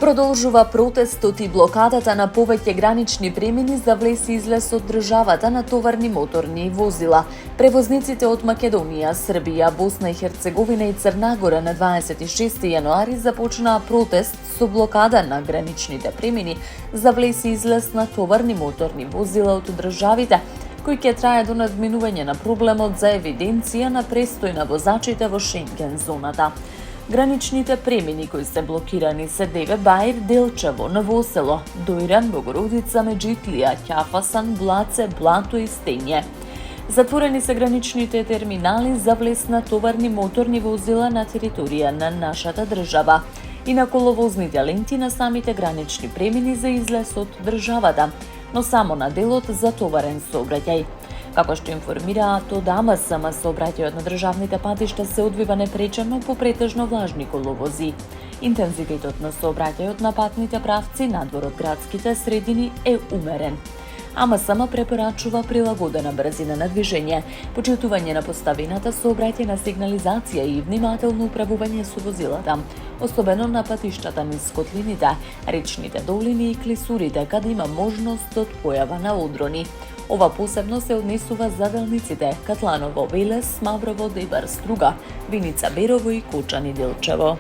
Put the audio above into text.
Продолжува протестот и блокадата на повеќе гранични премини за влез и излез од државата на товарни моторни возила. Превозниците од Македонија, Србија, Босна и Херцеговина и Црна Гора на 26 јануари започнаа протест со блокада на граничните премини за влез и излез на товарни моторни возила од државите, кој ќе трае до надминување на проблемот за евиденција на престој на возачите во Шенген зоната. Граничните премини кои се блокирани се Деве Баир, Делчево, Новосело, Дојран, Богородица, Меджитлија, Ќафасан, Блаце, Блато и Стење. Затворени се граничните терминали за влез на товарни моторни возила на територија на нашата држава и на коловозните ленти на самите гранични премини за излез од државата, но само на делот за товарен сообраќај. Како што информираат од АМСМ, сообраќајот на државните патишта се одвива непречено по претежно влажни коловози. Интензитетот на сообраќајот на патните правци надвор од градските средини е умерен. АМСМ препорачува прилагодена брзина на движење, почитување на поставената сообраќајна сигнализација и внимателно управување со возилата, особено на патиштата низ котлините, речните долини и клисурите, каде има можност од појава на одрони. Ова посебно се однесува за делниците Катланово, Велес, Маврово, Дебар, Струга, Виница, Берово и Кочани, Делчево.